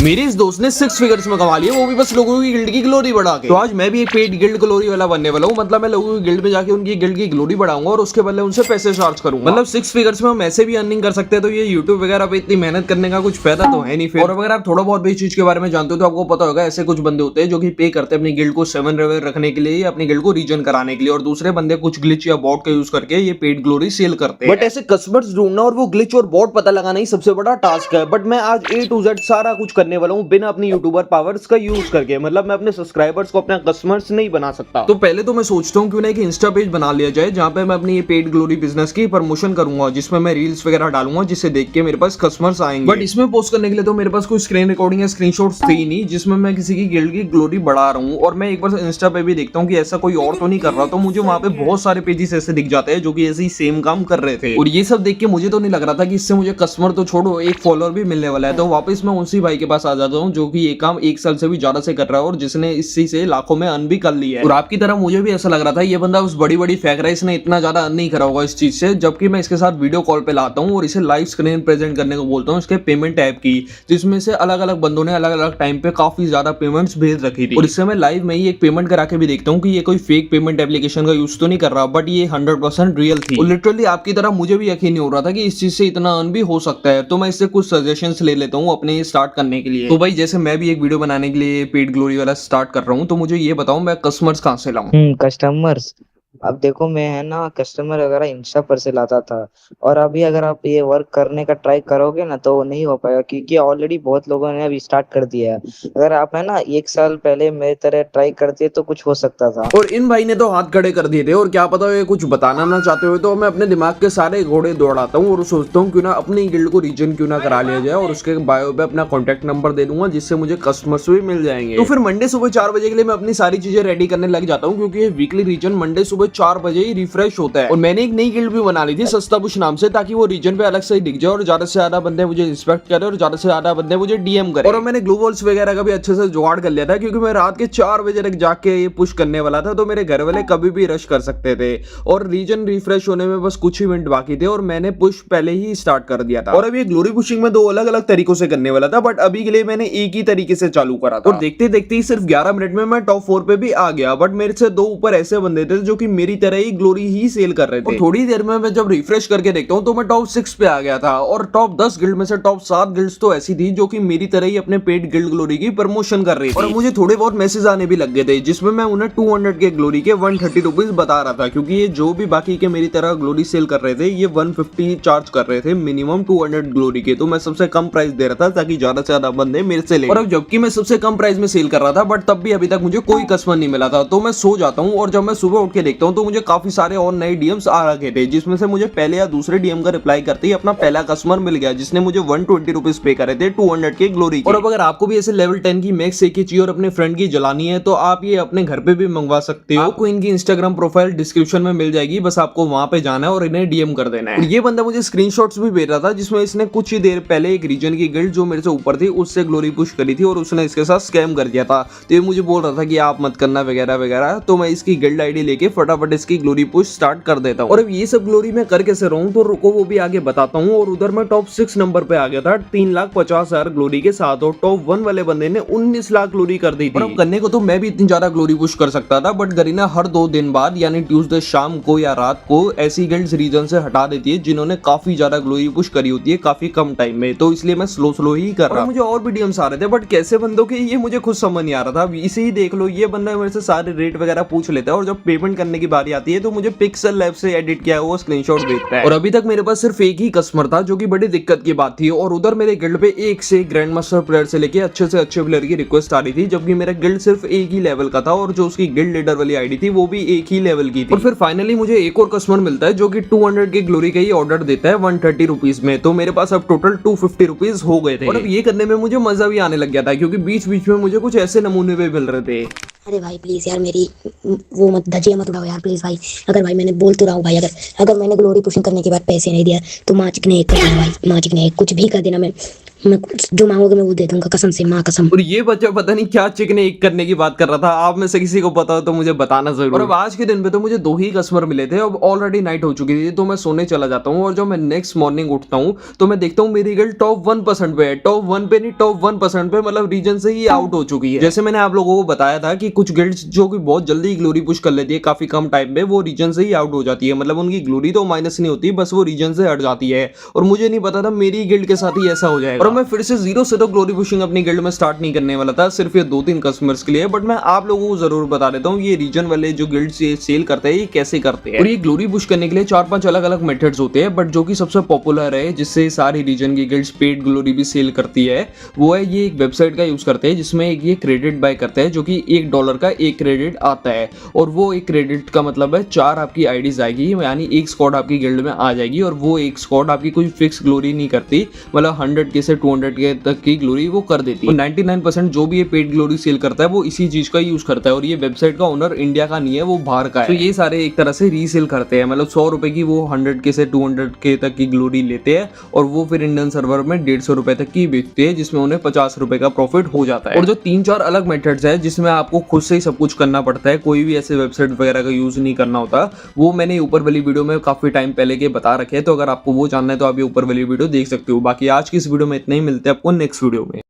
मेरे इस दोस्त ने 6 फिगर्स में कमा लिया, वो भी बस लोगों की गिल्ड की ग्लोरी बढ़ा के। तो आज मैं भी एक पेड गिल्ड ग्लोरी वाला बनने वाला हूँ। मतलब मैं लोगों की गिल्ड में जाके उनकी गिल्ड की ग्लोरी बढ़ाऊंगा और उसके बदले उनसे पैसे चार्ज करूंगा। मतलब 6 फिगर्स में हम ऐसे भी अर्निंग कर सकते हैं। तो ये यूट्यूब वगैरह पे इतनी मेहनत करने का कुछ फायदा तो है नहीं फिर। और अगर आप थोड़ा बहुत भी चीज के बारे में जानते हो तो आपको पता होगा ऐसे कुछ बंदे होते हैं जो कि पे करते हैं अपनी गिल्ड को 7 लेवल रखने के लिए या अपनी गिल्ड को रीजन कराने के लिए, और दूसरे बंदे कुछ ग्लिच या बॉट का यूज करके ये पेड ग्लोरी सेल करते हैं। बट ऐसे कस्टमर्स ढूंढना और वो ग्लिच और बॉट पता लगाना ही सबसे बड़ा टास्क है। बट मैं आज A to Z सारा कुछ करने वाला हूँ बिना अपनी यूट्यूबर पावर्स का यूज करके। मतलब मैं अपने सब्सक्राइबर्स को अपने कस्टमर्स नहीं बना सकता। तो पहले तो मैं सोचता हूँ क्यों ना एक इंस्टा पेज बना लिया जाए जहाँ पे मैं अपनी ये पेड ग्लोरी बिजनेस की प्रमोशन करूंगा, जिसमें मैं रील्स वगैरह डालूंगा जिससे देख के मेरे पास कस्टमर्स आएंगे। बट इसमें पोस्ट करने के लिए तो मेरे पास कोई स्क्रीन रिकॉर्डिंग या स्क्रीनशॉट्स थी नहीं जिसमें मैं किसी की गिल्ड की ग्लोरी बढ़ा रहा हूँ। और मैं एक बार इंस्टा पे भी देखता हूँ कि ऐसा कोई और तो नहीं कर रहा, तो मुझे वहाँ पे बहुत सारे पेजेस ऐसे दिख जाते हैं जो कि ऐसे ही सेम काम कर रहे थे। और ये सब देख के मुझे तो नहीं लग रहा था कि इससे मुझे कस्टमर तो छोड़ो एक फॉलोअर भी मिलने वाला है। तो वापस मैं उसी भाई के पास आ जाता हूँ जो कि ये काम 1 साल से भी ज्यादा से कर रहा है और जिसने इसी से लाखों में अर्न भी कर लिया है। और आपकी तरह मुझे भी ऐसा लग रहा था ये बंदा उस बड़ी बड़ी फेक रहा है, इसने इतना ज्यादा अर्न नहीं करा होगा इस चीज से। जबकि मैं इसके साथ वीडियो कॉल पे लाता हूँ और इसे लाइव स्क्रीन प्रेजेंट करने को बोलता हूँ इसके पेमेंट ऐप की, जिसमें से अलग अलग बंदों ने अलग अलग टाइम पे काफी ज्यादा पेमेंट्स भेज रखी थी। और इससे मैं लाइव में ही एक पेमेंट करा के भी देखता हूँ कि ये कोई फेक पेमेंट एप्लीकेशन का यूज तो नहीं कर रहा, बट ये 100% रियल थी। और लिटरली आपकी तरह मुझे भी यकीन नहीं हो रहा था कि इस चीज से इतना अर्न भी हो सकता है। तो मैं इससे कुछ सजेशंस ले लेता हूँ अपने स्टार्ट करने के लिए। तो भाई जैसे मैं भी एक वीडियो बनाने के लिए पेड ग्लोरी वाला स्टार्ट कर रहा हूँ, तो मुझे ये बताओ मैं कस्टमर्स कहाँ से लाऊं? कस्टमर्स। अब देखो मैं है ना कस्टमर वगैरह इंस्टा पर से लाता था। और अभी अगर आप ये वर्क करने का ट्राई करोगे ना तो वो नहीं हो पाएगा क्योंकि ऑलरेडी बहुत लोगों ने अभी स्टार्ट कर दिया है। अगर आप है ना 1 साल पहले मेरी तरह ट्राई करते तो कुछ हो सकता था। और इन भाई ने तो हाथ खड़े कर दिए थे। और क्या पता ये कुछ बताना ना चाहते हुए तो मैं अपने दिमाग के सारे घोड़े दौड़ाता हूँ और सोचता हूँ क्यों ना अपनी गिल्ड को रीजन क्यों ना करा लिया जाए, और उसके बायो पे अपना कॉन्टैक्ट नंबर दे दूंगा जिससे मुझे कस्टमर्स भी मिल जाएंगे। तो फिर मंडे सुबह 4 बजे के लिए मैं अपनी सारी चीजें रेडी करने लग जाता हूँ क्योंकि वीकली रीजन मंडे सुबह 4 बजे ही रिफ्रेश होता है। और मैंने एक नई गिल्ड भी बना ली थी सस्ता बुश नाम से, ताकि वो रीजन पे अलग से ही दिख जाए और ज्यादा से ज्यादा बंदे मुझे रिस्पेक्ट करे और ज्यादा से ज्यादा बंदे मुझे डीएम करे। और मैंने ग्लू वॉल्स वगैरह का भी अच्छे से जुगाड़ कर लिया था क्योंकि मैं रात के 4 बजे तक जाके ये पुश करने वाला था, तो मेरे घर वाले कभी भी रश कर सकते थे। और रीजन रिफ्रेश होने में बस कुछ ही मिनट बाकी थे और मैंने पुश पहले ही स्टार्ट कर दिया था। और अब ये ग्लोरी पुशिंग में 2 अलग अलग तरीकों से करने वाला था, बट अभी के लिए मैंने एक ही तरीके से चालू करा था। और देखते देखते ही सिर्फ 11 मिनट में मैं टॉप 4 पे भी आ गया। बट मेरे से 2 ऊपर ऐसे बंदे थे जो कि मेरी तरह ही ग्लोरी ही सेल कर रहे थे। थोड़ी देर में मैं जब रिफ्रेश करके देखता हूँ तो मैं टॉप 6 पे आ गया था। और टॉप 10 गिल्ड में से टॉप 7 गिल्ड्स तो ऐसी थी जो कि मेरी तरह ही अपने पेड गिल्ड ग्लोरी की प्रमोशन कर रही थी। और मुझे थोड़े बहुत मैसेज आने भी लग गए थे जिसमें मैं उन्हें 200 के ग्लोरी के 130 रुपीज बता रहा था, क्योंकि ये जो भी बाकी के मेरी तरह ग्लोरी सेल कर रहे थे ये 150 चार्ज कर रहे थे मिनिमम 200 ग्लोरी के। तो मैं सबसे कम प्राइस दे रहा था ताकि ज्यादा से ज्यादा बंदे मेरे से ले। और अब जबकि मैं सबसे कम प्राइस में सेल कर रहा था बट तब भी अभी तक मुझे कोई कस्टमर नहीं मिला था। तो मैं सो जाता हूँ और जब मैं सुबह उठ के देखता हूँ तो मुझे काफी सारे और नए डीएम्स आ रखे थे, जिसमें से मुझे पहले या दूसरे डीएम का रिप्लाई करते ही अपना पहला कस्टमर मिल गया जिसने मुझे 120 रुपीज पे करे थे 200 के ग्लोरी के। और अब अगर आपको भी ऐसे लेवल 10 की मैक्स एक ही चाहिए और अपने फ्रेंड की जलानी है तो आप ये अपने घर पे भी मंगवा सकते हो। आपको इनकी इंस्टाग्राम प्रोफाइल डिस्क्रिप्शन में मिल जाएगी, बस आपको वहां पे जाना है और इन्हें डीएम कर देना है। ये बंदा मुझे स्क्रीनशॉट्स भी भेज रहा था जिसमें इसने कुछ ही देर पहले एक रीजन की गिल्ड जो मेरे से ऊपर थी उससे ग्लोरी पुश करी थी और उसने इसके साथ स्कैम कर दिया था। तो ये मुझे बोल रहा था कि आप मत करना वगैरह वगैरह। तो मैं इसकी गिल्ड आईडी लेके फटाफट इसकी ग्लोरी पुश स्टार्ट कर देता हूँ। और अब ये सब ग्लोरी मैं कर कैसे रहा हूँ तो रुको वो भी आगे बताता हूँ। और उधर मैं टॉप 6 नंबर पे आ गया था 3,50,000 ग्लोरी के साथ, और टॉप 1 वाले बंदे ने 19 लाख ग्लोरी कर दी थी। और अब करने को तो मैं भी इतनी ज्यादा ग्लोरी पुश कर सकता था, बट गरीना हर 2 दिन बाद यानी ट्यूसडे शाम को या रात को ऐसी गिल्ड्स रीजन से हटा देती है जिन्होंने काफी ज्यादा ग्लोरी पुश करी होती है काफी कम टाइम में। तो इसलिए मैं स्लो स्लो ही कर रहा। मुझे और भी डीएम्स आ रहे थे बट कैसे बंदों के ये मुझे खुद समझ नहीं आ रहा था। इसे ही देख लो, ये बंदा मेरे से सारे रेट वगैरह पूछ लेता है और जब पेमेंट करने की बारी आती है तो मुझे पिक्सल लैब से एडिट किया हुआ स्क्रीनशॉट भेजता है। और अभी तक मेरे पास सिर्फ एक ही कस्टमर था जो कि बड़ी दिक्कत की बात थी। और उधर मेरे गिल्ड पे एक से ग्रैंड मास्टर प्लेयर से लेके अच्छे से अच्छे प्लेयर की रिक्वेस्ट आ रही थी, जबकि मेरा गिल्ड सिर्फ एक ही लेवल का था और जो उसकी गिल्ड लीडर वाली आईडी थी वो भी एक ही लेवल की थी। और फिर फाइनली मुझे एक और कस्टमर मिलता है जो कि 200 के ग्लोरी का ही ऑर्डर देता है 130 रुपीज में। तो मेरे पास अब टोटल 250 रुपीज हो गए थे। और अब ये करने में मुझे मजा भी आने लग गया था क्योंकि बीच बीच में मुझे कुछ ऐसे नमूने भी मिल रहे थे। अरे भाई प्लीज यार मेरी वो मत धजिया मत उड़ाओ यार प्लीज भाई। अगर भाई मैंने बोल तो रहा हूँ भाई, अगर मैंने ग्लोरी पुशिंग करने के बाद पैसे नहीं दिया तो माचिक ने एक कर देना भाई, माचिक ने एक कुछ भी कर देना। मैं मैं जो मांगोगे मैं वो दे दूंगा, कसम से, माँ कसम। और ये बच्चा पता नहीं क्या चिकन एक करने की बात कर रहा था। आप में से किसी को पता हो तो मुझे बताना जरूर। और अब आज के दिन पे तो मुझे 2 ही कस्टमर मिले थे, अब ऑलरेडी नाइट हो चुकी थी, तो मैं सोने चला जाता हूँ। और जब मैं नेक्स्ट मॉर्निंग उठता हूँ तो मैं देखता हूँ मेरी गिल्ड टॉप 1% पे है। टॉप 1 पे नहीं, टॉप 1% पे, मतलब रीजन से ही आउट हो चुकी है। जैसे मैंने आप लोगों को बताया था कि कुछ गिल्ड्स जो कि बहुत जल्दी ग्लोरी पुश कर लेती है काफी कम टाइम में, वो रीजन से ही आउट हो जाती है। मतलब उनकी ग्लोरी तो माइनस नहीं होती, बस वो रीजन से हट जाती है। और मुझे नहीं पता था मेरी गिल्ड के साथ ही ऐसा हो जाएगा। और मैं फिर से जीरो से तो ग्लोरी पुशिंग अपनी गिल्ड में स्टार्ट नहीं करने वाला था, सिर्फ ये 2-3 कस्टमर्स के लिए। बट मैं आप लोगों को जरूर बता देता हूँ ये रीजन वाले जो गिल्ड से सेल करते हैं ये कैसे करते हैं। और ये ग्लोरी पुश करने के लिए 4-5 अलग अलग मेथड्स होते हैं, बट जो कि सबसे पॉपुलर है जिससे सारी रीजन की गिल्ड्स पेड ग्लोरी भी सेल करती है, वो है ये एक वेबसाइट का यूज करते हैं जिसमें ये क्रेडिट बाय करते हैं, जो कि $1 का 1 क्रेडिट आता है। और वो 1 क्रेडिट का मतलब है 4 आपकी आईडीज आएगी, यानी 1 स्क्वाड आपकी गिल्ड में आ जाएगी। और वो 1 स्क्वाड आपकी कोई फिक्स ग्लोरी नहीं करती, मतलब 100K से 200K तक की ग्लोरी वो कर देती है। 99% जो भी ये पेड ग्लोरी सेल करता है वो इसी चीज का यूज करता है। और ये वेबसाइट का ओनर इंडिया का नहीं है, वो बाहर का है। तो ये सारे एक तरह से रीसेल करते हैं, मतलब 100 रुपए की वो 100K से 200K तक की ग्लोरी लेते हैं और वो फिर इंडियन सर्वर में 150 रुपए तक की बेचते हैं, जिसमें उन्हें 50 रुपए का प्रॉफिट हो जाता है। और जो 3-4 अलग मेथड्स है जिसमें आपको खुद से ही सब कुछ करना पड़ता है, कोई भी ऐसे वेबसाइट वगैरह का यूज नहीं करना होता, वो मैंने ऊपर वाली वीडियो में काफी टाइम पहले के बता रखे हैं। तो अगर आपको वो जानना है तो आप ये ऊपर वाली वीडियो देख सकते हो। बाकी आज की इस वीडियो में इतना ही, मिलते हैं आपको नेक्स्ट वीडियो में।